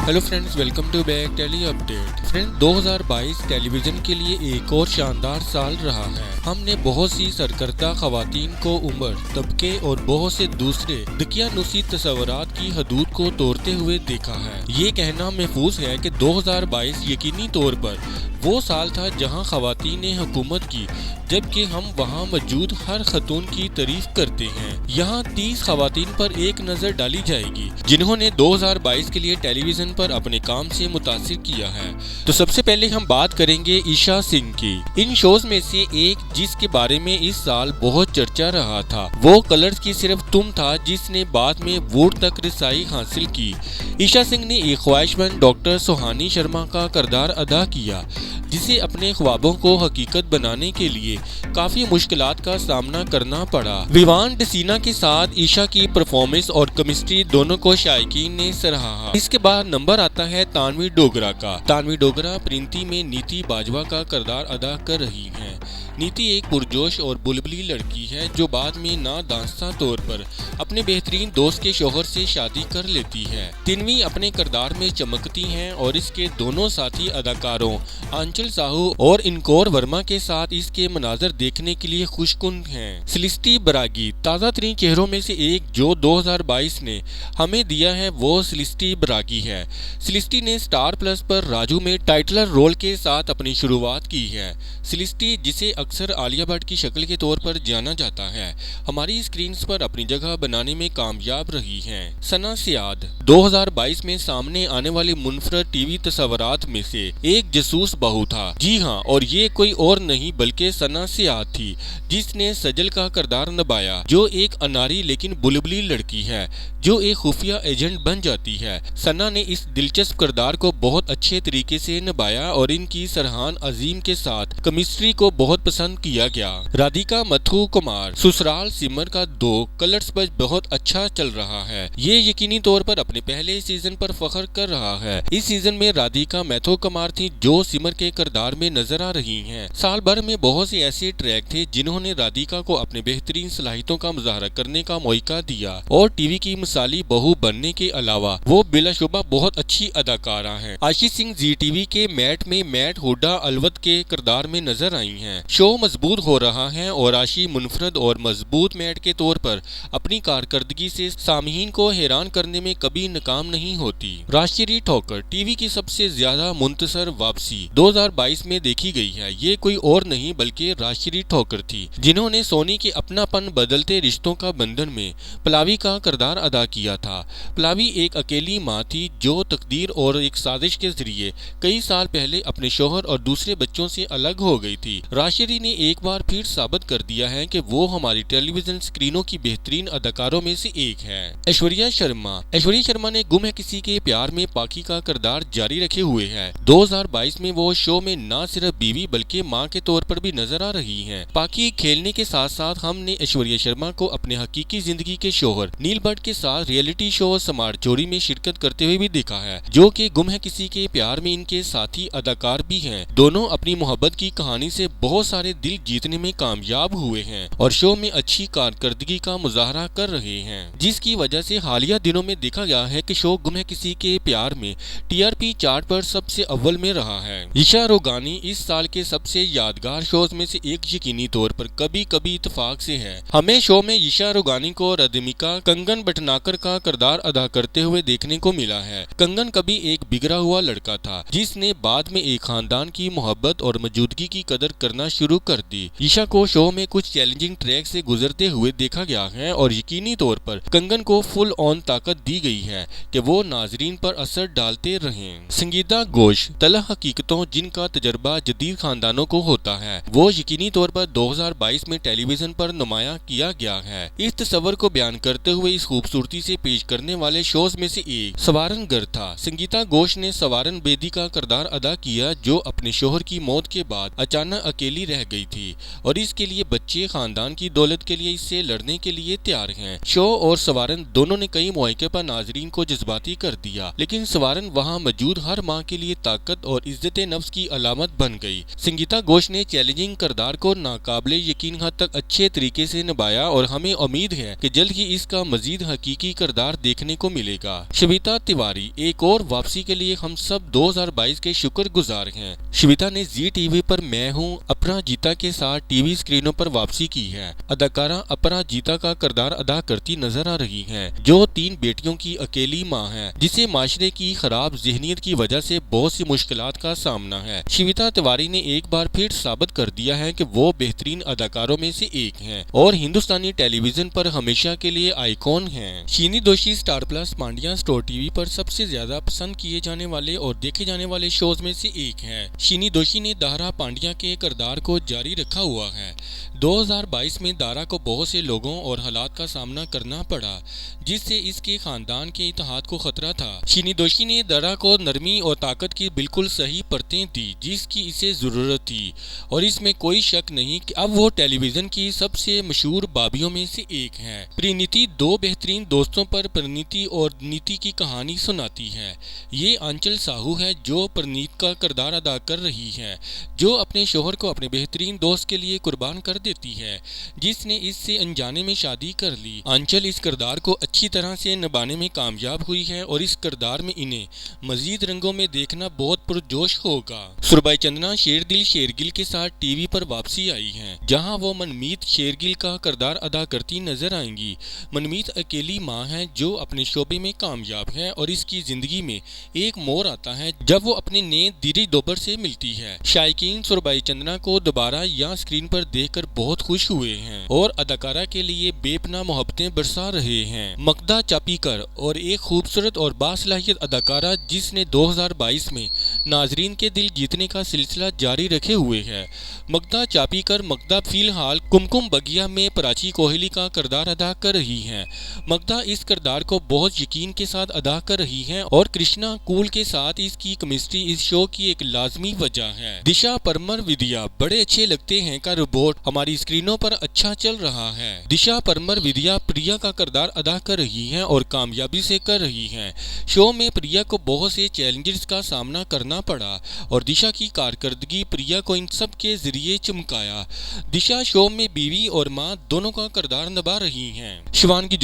Hello friends, welcome to back telly update. Friends, 2022 television के लिए एक और शानदार साल रहा है। हमने बहुत सी सरकर्दा खवातीन को उम्र, तबके और बहुत से दूसरे दकियानुसी तस्वुरात की हदूद को तोड़ते हुए देखा है। ये कहना महफूज है कि 2022 यकीनी तौर पर वो साल था जहां खवातीन ने हुकूमत की, जबकि हम वहां मौजूद हर खतून की तारीफ करते हैं। यहाँ 30 खवातीन पर एक नजर डाली जाएगी जिन्होंने 2022 के लिए टेलीविजन पर अपने काम से मुतासिर किया है। तो सबसे पहले हम बात करेंगे ईशा सिंह की। इन शोज में से एक जिसके बारे में इस साल बहुत चर्चा रहा था वो कलर्स की सिर्फ तुम था, जिसने बाद में वोट तक रसाई हासिल की। ईशा सिंह ने एक ख्वाहिशमंद डॉक्टर सुहानी शर्मा का किरदार अदा किया, जिसे अपने ख्वाबों को हकीकत बनाने के लिए काफी मुश्किलात का सामना करना पड़ा। विवान डसीना के साथ ईशा की परफॉर्मेंस और केमिस्ट्री दोनों को शायकीन ने सराहा। इसके बाद नंबर आता है तानवी डोगरा का। तानवी डोगरा प्रिंती में नीति बाजवा का किरदार अदा कर रही हैं। नीति एक पुरजोश और बुलबुली लड़की है जो बाद में नादांस्ता तौर पर अपने बेहतरीन दोस्त के शोहर से शादी कर लेती है। तिनवी अपने किरदार में चमकती हैं और इसके दोनों साथी अदाकारों आंचल साहू और इनकोर वर्मा के साथ इसके मनाजर देखने के लिए खुशकुन हैं। सिलिस्टी बरागी ताज़ा तरीन चेहरों में से एक जो 2022 ने हमें दिया है वो सिलिस्टी बरागी है। सिलिस्टी ने स्टार प्लस पर राजू में टाइटलर रोल के साथ अपनी शुरुआत की है। सिलिस्टी, जिसे अक्सर आलिया भट्ट की शक्ल के तौर पर जाना जाता है, हमारी स्क्रीन्स पर अपनी जगह बनाने में कामयाब रही हैं। सना सियाद 2022 में सामने आने वाली मुनफरद टीवी तस्वुरात में से एक जासूस बहू था। जी हाँ, और ये कोई और नहीं बल्कि सना सियाद थी, जिसने सजल का किरदार निभाया, जो एक अनारी लेकिन बुलबुली लड़की है जो एक खुफिया एजेंट बन जाती है। सना ने इस दिलचस्प किरदार को बहुत अच्छे तरीके से निभाया और इनकी सरहान अजीम के साथ केमिस्ट्री को बहुत पसंद किया गया। राधिका मथु कुमार ससुराल सिमर का 2 कलर्स पर बहुत अच्छा चल रहा है। ये यकीनी तौर पर अपने पहले सीजन पर फख्र कर रहा है। इस सीजन में राधिका मथु कुमार थी जो सिमर के किरदार में नजर आ रही हैं। साल भर में बहुत से ऐसे ट्रैक थे जिन्होंने राधिका को अपने बेहतरीन सलाहियतों का मुजाहरा करने का मौका दिया और टीवी की मिसाली बहू बनने के अलावा वो बिलाशुबा बहुत अच्छी अदाकारा हैं। आशी सिंह जी टीवी के मैट में मैट हुड्डा अलवत के किरदार में नजर आई हैं। शो मजबूत हो रहा है और आशी मुनफरद और मजबूत मैट के तौर पर अपनी कारकर्दगी से सामहीन को हैरान करने में कभी नाकाम नहीं होती। राशिरी ठोकर टीवी की सबसे ज्यादा मुंतसर वापसी 2022 में देखी गई है। ये कोई और नहीं बल्कि राशिरी ठोकर थी, जिन्होंने सोनी के अपनापन बदलते रिश्तों का बंधन में पलावी का किरदार अदा किया था। पलावी एक अकेली माँ थी जो तकदीर और एक साजिश के जरिए कई साल पहले अपने शोहर और दूसरे बच्चों से अलग हो गई थी। राशिरी ने एक बार फिर साबित कर दिया है कि वो हमारी टेलीविजन स्क्रीनों की बेहतरीन अदाकारों में से एक है। ऐश्वर्या शर्मा ने गुम है किसी के प्यार में पाकी का किरदार जारी रखे हुए है। 2022 में वो शो में न सिर्फ बीवी बल्कि माँ के तौर पर भी नजर आ रही हैं। पाकी खेलने के साथ साथ हमने ऐश्वर्या शर्मा को अपने हकीकी जिंदगी के शोहर नील भट्ट के साथ रियलिटी शो समार चोरी में शिरकत करते हुए भी देखा है, जो कि गुम है किसी के प्यार में इनके साथी अदाकार भी हैं। दोनों अपनी मोहब्बत की कहानी से बहुत सारे दिल जीतने में कामयाब हुए हैं और शो में अच्छी कारकर्दगी का मुजाहरा कर रहे हैं, जिसकी वजह से हालिया दिनों में देखा गया है कि शो गुम है किसी के प्यार में टीआरपी चार्ट पर सबसे अव्वल में रहा है। ईशा रोगानी इस साल के सबसे यादगार शोज में से एक यकीनी तौर पर कभी कभी इत्तेफाक से है। हमें शो में ईशा रोगानी को रदमिका कंगन बटनाकर का किरदार अदा करते हुए देखने को मिला है। कंगन कभी एक बिगड़ा हुआ लड़का था जिसने बाद में एक खानदान की मोहब्बत और मौजूदगी की कदर करना शुरू कर दी। ईशा को शो में कुछ चैलेंजिंग ट्रैक से गुजरते हुए देखा गया है और यकीनी तौर पर कंगन को फुल ऑन ताकत दी गई है कि वो नाजरीन पर असर डालते रहें। संगीता घोष तलह हकीकतों जिनका तजर्बा जदीद खानदानों को होता है वो यकीनी तौर पर 2022 में टेलीविजन पर नुमाया किया गया है। इस तस्वर को बयान करते हुए इस खूबसूरती से पेश करने वाले शोज में से एक सवारन गर था। संगीता घोष ने सवारन बेदी का किरदार अदा किया जो अपने शोहर की मौत के बाद अचानक अकेली रह गई थी और इसके लिए बच्चे खानदान की दौलत के लिए इससे लड़ने के लिए तैयार हैं। शो और सवारन दोनों ने कई मौके पर नाजरीन को जज्बाती कर दिया, लेकिन सवारन वहां मौजूद हर मां के लिए ताकत और इज्जत नफ्स की अलामत बन गई। संगीता घोष ने चैलेंजिंग किरदार को नाकाबिले यकीन हद तक अच्छे तरीके से निभाया और हमें उम्मीद है कि जल्द ही इसका मजीद हकीकी किरदार देखने को मिलेगा। श्वेता तिवारी, एक और वापसी के लिए हम सब 2022 के शुक्रगुजार हैं। श्वेता ने जी टीवी पर मैं हूँ अपराजिता के साथ टीवी स्क्रीनों पर वापसी की है। अदाकारा अपराजिता का किरदार अदा करती नजर आ रही हैं, जो 3 बेटियों की अकेली मां है, जिसे माशरे की खराब ज़हनियत की वजह से बहुत सी मुश्किलात का सामना है। श्वेता तिवारी ने एक बार फिर साबित कर दिया है कि वो बेहतरीन अदाकारों में से एक हैं और हिंदुस्तानी टेलीविजन पर हमेशा के लिए आइकॉन हैं। शीनी दोषी star plus Pandya store TV पर सबसे ज्यादा पसंद किए जाने वाले और देखे जाने वाले शोज में से एक है। शीनी दोषी ने दारा पांड्या के किरदार को जारी रखा हुआ है। 2022 में दारा को बहुत से लोगों और हालात का सामना करना पड़ा, जिससे इसके खानदान के इत्तेहाद को खतरा था। शीनी दोषी ने दारा को नरमी और ताकत की बिल्कुल सही परतें दी जिसकी इसे जरूरत थी और इसमें कोई शक नहीं कि अब वो टेलीविजन की सबसे मशहूर बाबियों में से एक है। परिणीति 2 बेहतरीन दोस्तों पर परिणीति और नीति की कहानी सुनाती है। ये आंचल साहू है जो परिणीत का किरदार अदा कर रही है, जो अपने शोहर को अपने बेहतरीन दोस्त के लिए कुर्बान कर देती है, जिसने इससे अनजाने में शादी कर ली। आंचल इस किरदार को अच्छी तरह से निभाने में कामयाब हुई है और इस किरदार में इन्हें मजीद रंगों में देखना बहुत पुरजोश होगा। सुरबाई चंदना शेरदिल शेरगिल के साथ टीवी पर वापसी आई हैं, जहां वो मनमीत शेरगिल का किरदार अदा करती नजर आएंगी। मनमीत अकेली मां है जो अपने शोबे में कामयाब है और इसकी जिंदगी में एक मोड़ आता है जब वो अपने नए दीदी दोबर से मिलती है। शायकीन सुरबाई चंदना को दोबारा यहाँ स्क्रीन पर देखकर बहुत खुश हुए हैं और अदाकारा के लिए बेपनाह मोहब्बतें बरसा रहे हैं। मकदा चापीकर और एक खूबसूरत और बासलाहियत अदाकारा जिसने 2022 में नाजरीन के दिल जीतने का सिलसिला जारी रखे हुए है। मकदा चापीकर मकदा फिलहाल कुमकुम बगिया में प्राची कोहली का किरदार अदा कर रही हैं। मकदा इस किरदार को बहुत यकीन के साथ अदा कर रही हैं और कृष्णा कूल के साथ इसकी केमिस्ट्री इस शो की एक लाजमी वजह है। दिशा परमर विद्या बड़े अच्छे लगते हैं का रिपोर्ट हमारी स्क्रीनों पर अच्छा चल रहा है। दिशा परमर विद्या प्रिया का किरदार अदा कर रही हैं और कामयाबी से कर रही हैं। शो में प्रिया को बहुत से चैलेंजेस का सामना करना पड़ा और दिशा की कारकर्दगी प्रिया को इन सब के जरिए चमकाया। दिशा शो में बीवी और मां दोनों का किरदार निभा रही हैं। शिवांगी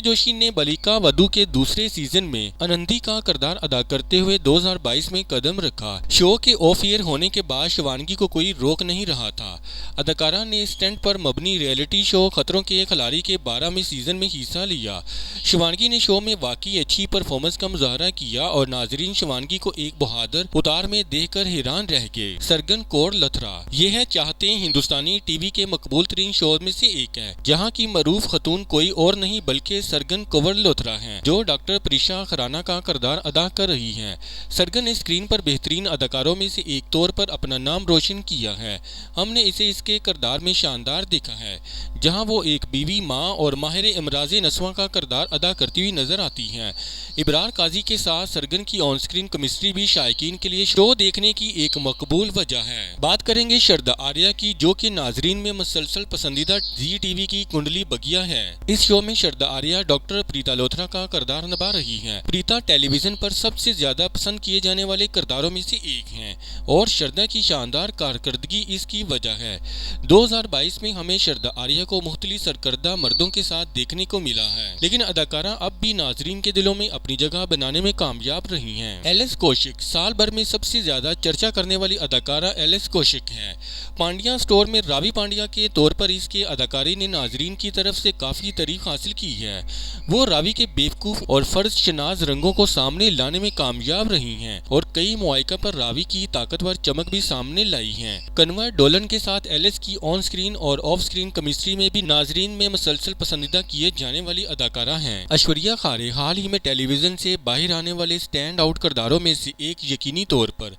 जोशी ने बलिका वधू के दूसरे सीजन में आनंदी का किरदार अदा करते हुए 2022 में कदम रखा। शो के ऑफ एयर होने के बाद शिवांगी को कोई रोक नहीं रहा था। अदाकारा ने स्टंट पर मबनी रियलिटी शो खतरों के खिलाड़ी के 12वें सीजन में हिस्सा लिया। शिवांगी ने शो में वाकई अच्छी परफॉर्मेंस का मुजाहरा किया और नाजरीन शिवांगी को एक बहादुर उतार में देखकर हैरान रह गए। सरगन कौर लथरा यह है चाहते हैं हिंदुस्तानी टीवी के मकबूल तरीन शो में से एक है, जहाँ की मरूफ खतून कोई और नहीं बल्कि सरगन कौर लथरा हैं, जो डॉक्टर प्रिशा खराना का किरदार अदा कर रही हैं। सरगन ने स्क्रीन पर बेहतरीन अदाकारों में से एक तौर पर अपना नाम रोशन किया है। हमने इसे इसके किरदार में शानदार देखा है, जहां वो एक बीवी मां और माहिर इमराज नस्वा का किरदार अदा करती हुई नजर आती हैं। इब्रार काजी के साथ सरगन की ऑन स्क्रीन केमिस्ट्री भी शायकीन के लिए शो देखने की एक मकबूल वजह है। बात करेंगे श्रद्धा आर्या की, जो कि नाजरीन में मुसलसल पसंदीदा जी टीवी की कुंडली बगिया है। इस शो में श्रद्धा आर्या डॉक्टर प्रीता लोथरा का किरदार निभा रही हैं। प्रीता टेलीविजन पर सबसे ज्यादा पसंद किए जाने वाले किरदारों में से एक हैं और श्रद्धा की शानदार कारकर्दगी इसकी वजह है। 2022 में हमें श्रद्धा आर्या को मुख्तलिफ सरकर्दा मर्दों के साथ देखने को मिला है, लेकिन अदाकारा अब भी नाजरीन के दिलों में अपनी जगह बनाने में कामयाब रही हैं। एलिस कौशिक साल भर में सबसे ज्यादा चर्चा करने वाली अदाकारा एलिस कौशिक है। पांड्या स्टोर में रावी पांड्या के तौर पर इसके अदाकारी ने नाजरीन की तरफ से काफी तारीफ हासिल की है। वो रावी के बेवकूफ और फर्ज शनाज रंगों को सामने लाने में कामयाब रही हैं और कई मौका पर रावी की ताकतवर चमक भी सामने लाई है। कन्वर डोलन के साथ एलिस की ऑन स्क्रीन और ऑफ स्क्रीन केमिस्ट्री में भी नाजरीन में मुसलसल पसंदीदा किए जाने वाली अदाकारा हैं। ऐश्वर्या खारे हाल ही में टेलीविजन से बाहर आने वाले स्टैंड आउट किरदारों में से एक यकीनी तौर पर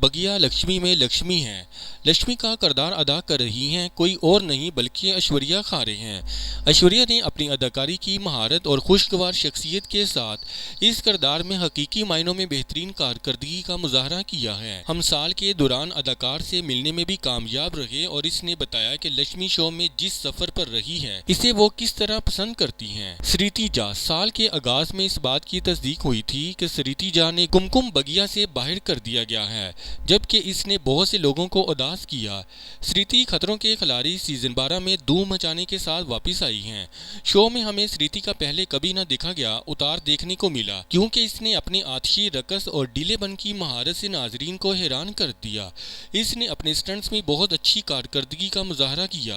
बगिया लक्ष्मी में लक्ष्मी है। लक्ष्मी का किरदार अदा कर रही हैं कोई और नहीं बल्कि ऐश्वर्या खारे हैं। ऐश्वर्या ने अपनी अदाकारी की महारत और खुशगवार शख्सियत के साथ इस किरदार में हकीकी मायनों में बेहतरीन कारकर्दगी कारकर्दगी का मुजाहरा किया है। हम साल के दौरान अदाकार से मिलने में भी कामयाब रहे और इसने बताया कि लक्ष्मी शो में जिस सफर पर रही है इसे वो किस तरह पसंद करती हैं। सृतिजा, साल के आगाज में इस बात की तस्दीक हुई थी कि सृतिजा ने कुमकुम बगिया से बाहर कर दिया गया है, जबकि इसने बहुत से लोगों को उदास किया। सृति खतरों के खिलाड़ी सीजन 12 में धूम मचाने के साथ वापस आई हैं। शो में हमें सृति का पहले कभी न देखा गया उतार देखने को मिला, क्योंकि इसने अपने आतिशी रकस और डीले बन की महारत से नाजरीन को हैरान कर दिया। इसने अपने स्टंट्स में बहुत अच्छी कारकर्दगी का मुजाहरा किया।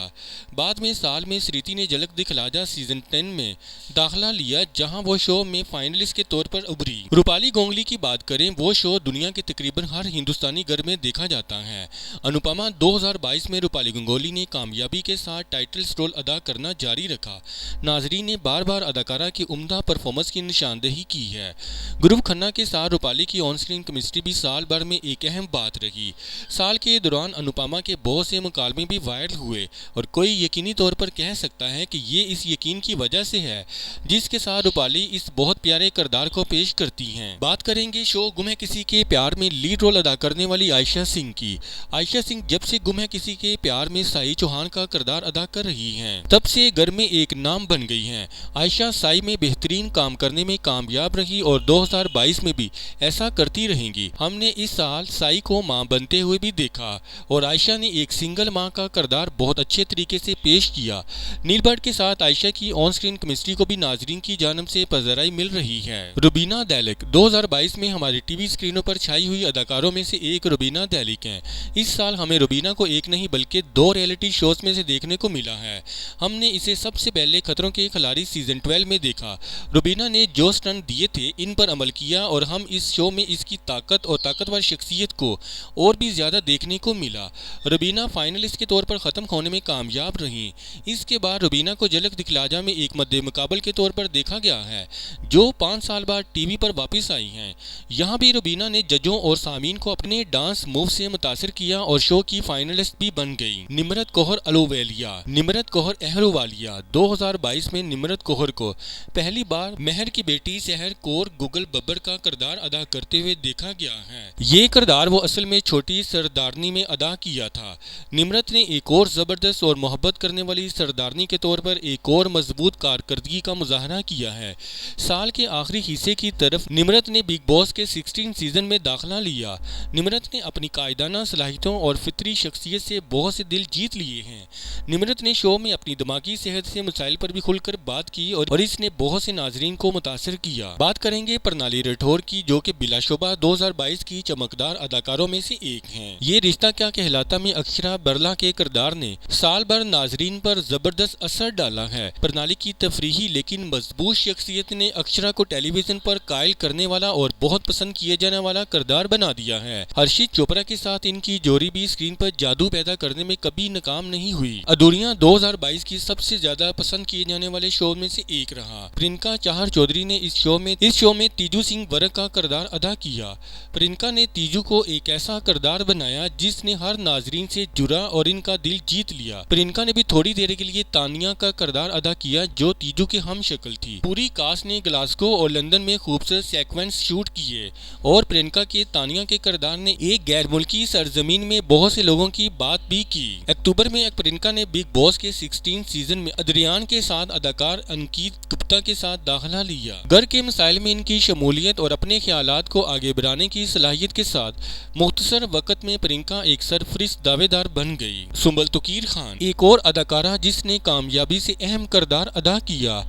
बाद में साल में सृति ने झलक दिखला जा सीजन 10 में दाखिला लिया, जहां वो शो में फाइनलिस्ट के तौर पर उभरी। रूपाली गोंगली की बात करें, वो शो दुनिया के तकरीबन हर हिंदुस्तानी घर में देखा जाता है। अनुपमा 2022 में रूपाली गंगोली ने कामयाबी के साथ टाइटल रोल अदा करना जारी रखा। नाजरीन ने बार बार अदाकारा की उम्दा परफॉर्मेंस की निशानदेही की है। गुरु खन्ना के साथ रूपाली की ऑन स्क्रीन केमिस्ट्री भी साल भर में एक अहम बात रही। साल के दौरान अनुपमा के बहुत से मुकालमे भी वायरल हुए और कोई यकीनी तौर पर कह सकता है कि ये इस यकीन की वजह से है जिसके साथ रूपाली इस बहुत प्यारे किरदार को पेश करती हैं। बात करेंगे शो गुम है किसी के प्यार में लीड रोल अदा करने वाली आयशा सिंह की। आयशा सिंह जब से गुम है किसी के प्यार में साई चौहान का किरदार अदा कर रही हैं, तब से घर में एक नाम बन गई हैं। आयशा साई में बेहतरीन काम करने में कामयाब रही और 2022 में भी ऐसा करती रहेंगी। हमने इस साल साई को मां बनते हुए भी देखा और आयशा ने एक सिंगल मां का किरदार बहुत अच्छे तरीके से पेश किया। नील भट्ट के साथ आयशा की ऑन स्क्रीन केमिस्ट्री को भी नाजरीन की जानब से पजराई मिल रही है। रुबीना दैलिक 2022 में हमारी टीवी स्क्रीनों पर छाई हुई अदाकारों में से एक रुबीना दैलिक हैं। इस साल हमें रुबीना को एक नहीं बल्कि 2 रियलिटी शोज में से देखने को मिला है। हमने इसे सबसे पहले खतरों के खिलाड़ी सीजन 12 में देखा। रुबीना ने जो स्टंट दिए थे इन पर अमल किया और हम इस शो में इसकी ताकत और ताकतवर शख्सियत को और भी ज्यादा देखने को मिला। रुबीना फाइनलिस्ट के तौर पर खत्म होने में कामयाब रही। इसके बाद रुबीना को झलक दिखलाजा में एक मद्दे मुकाबल के तौर पर देखा गया है, जो 5 साल बाद टीवी पर वापस आई हैं। यहाँ भी रुबीना ने जजों और सामीन को अपने डांस मूव से मुतासिर किया और शो की फाइनलिस्ट भी बन गई। निमरत कौहर अहलुवालिया 2022 में निमरत कौहर को पहली बार महर की बेटी सहर कौर गुगल बब्बर का किरदार अदा करते हुए देखा गया है। ये किरदार वो असल में छोटी सरदारनी में अदा किया था। निमरत ने एक और जबरदस्त और मोहब्बत करने वाली सरदारनी के तौर पर एक और मजबूत कारकर्दगी का मुजाहरा किया है। साल के आखिरी हिस्से की तरफ निमरत ने बिग बॉस के 16 सीजन में दाखिला लिया। निमरत ने अपनी कायदाना सलाहियतों और फितरी शख्सियत से बहुत से दिल जीत लिए हैं। निमरत ने शो में अपनी दिमागी सेहत से मसाइल पर भी खुलकर बात की और इसने बहुत से नाजरीन को मुतासिर किया। बात करेंगे प्रणाली राठौर की, जो कि बिलाशुबा 2022 की चमकदार अदाकारों में से एक हैं। ये रिश्ता क्या कहलाता में अक्षरा बरला के किरदार ने साल भर नाजरीन पर जबरदस्त असर डाला है। प्रणाली की तफरीही लेकिन मजबूत शख्सियत ने अक्षरा को टेलीविजन पर कायल करने वाला और बहुत पसंद किए जाने वाला किरदार बना दिया है। हर्षित चोपड़ा के साथ इनकी जोड़ी भी स्क्रीन पर जादू पैदा करने में कभी नाकाम नहीं हुई। अधूरियां 2022 की सबसे ज्यादा पसंद किए जाने वाले शो में से एक रहा। प्रियंका चाहर चौधरी ने इस शो में तीजू सिंह वर्क का किरदार अदा किया। प्रियंका ने तीजू को एक ऐसा किरदार बनाया जिसने हर नाजरीन से जुड़ा और इनका दिल जीत लिया। प्रियंका ने भी थोड़ी देर के लिए तानिया का किरदार अदा किया, जो तीजू के हम शक्ल थी। पूरी कास्ट ने ग्लासगो और लंदन में खूबसूरत सीक्वेंस शूट किए और प्रियंका के तानिया के किरदार ने एक गैर मुल्की सरजमीन में बहुत से लोगों की बात भी की। अक्टूबर में प्रियंका ने बिग बॉस के 16 सीजन में अद्रियान के साथ अदाकार अंकित गुप्ता के साथ दाखिला लिया। घर के मसाइल में इनकी शमूलियत और अपने ख्यालात को आगे बढ़ाने की सलाहियत के साथ मुख्तसर वक्त में प्रियंका एक सरफरिस्त दावेदार बन गई। सुंबल तुकीर खान एक और अदाकारा जिसने कामयाबी से अहम किरदार अदा किया,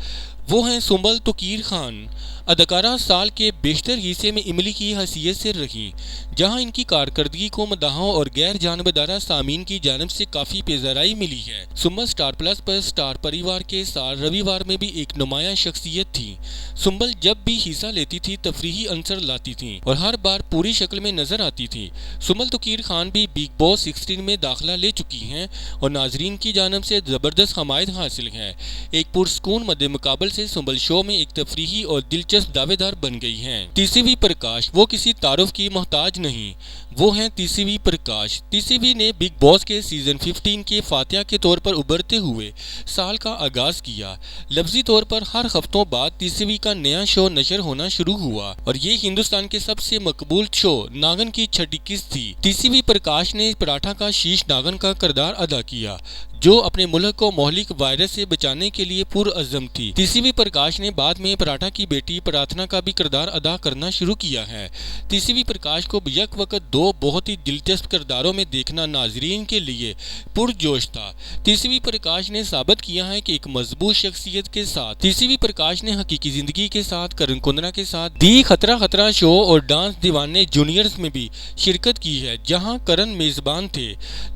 वो हैं सुंबल तुकीर खान। अदाकारा साल के बेशतर हिस्से में इमली की हैसियत से रही, जहां इनकी कारकर्दगी को मदाहों और गैर जानबदारा सामीन की जानब से काफ़ी पेजराई मिली है। सुंबल स्टार प्लस पर स्टार परिवार के साथ रविवार में भी एक नुमाया शख्सियत थी। सुंबल जब भी हिस्सा लेती थी तफरीही अंसर लाती थी और हर बार पूरी शक्ल में नजर आती थी। सुंबल तुकीर खान भी बिग बॉस 16 में दाखिला ले चुकी हैं और नाजरीन की जानब से ज़बरदस्त हमायत हासिल है। एक पुरस्कून मद्दे मुकाबल से सुंबल शो में एक तफरीही और दिलचस्प दावेदार बन गई हैं। तीसरी प्रकाश वो किसी तारुफ की मोहताज नहीं, वो हैं टीसीवी प्रकाश। टीसीवी ने बिग बॉस के सीजन 15 के फातिहा के तौर पर उभरते हुए साल का आगाज किया। लफ्जी तौर पर हर हफ्तों बाद टीसीवी का नया शो नशर होना शुरू हुआ और ये हिंदुस्तान के सबसे मकबूल शो नागन की छठी किस्त थी। टीसीवी प्रकाश ने पराठा का शीश नागन का किरदार अदा किया, जो अपने मुल्क को मोहलिक वायरस से बचाने के लिए पुरअज़्म थी। टीसीवी प्रकाश ने बाद में पराठा की बेटी प्रार्थना का भी किरदार अदा करना शुरू किया है। टीसीवी प्रकाश को यक वक्त दो बहुत ही दिलचस्प किरदारों में देखना नाजरीन के लिए पुरजोश था। टीसीवी प्रकाश ने साबित किया है कि एक मजबूत शख्सियत के साथ टीसीवी प्रकाश ने हकीकी जिंदगी के साथ करण कुंद्रा के साथ दी खतरा खतरा शो और डांस दीवाने जूनियर्स में भी शिरकत की है, जहां करण मेजबान थे।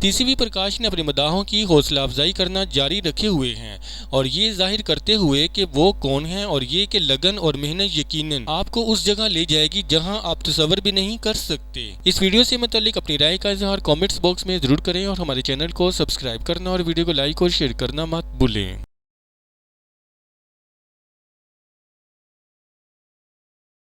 टीसीवी प्रकाश ने अपने मदाहों की हौसला अफजाई करना जारी रखे हुए हैं और ये जाहिर करते हुए कि वो कौन है और ये कि लगन और मेहनत यकीनन आपको उस जगह ले जाएगी जहां आप तसव्वुर भी नहीं कर सकते। इस वीडियो से मुताल्लिक अपनी राय का इजहार कमेंट्स बॉक्स में जरूर करें और हमारे चैनल को सब्सक्राइब करना और वीडियो को लाइक और शेयर करना मत भूलें।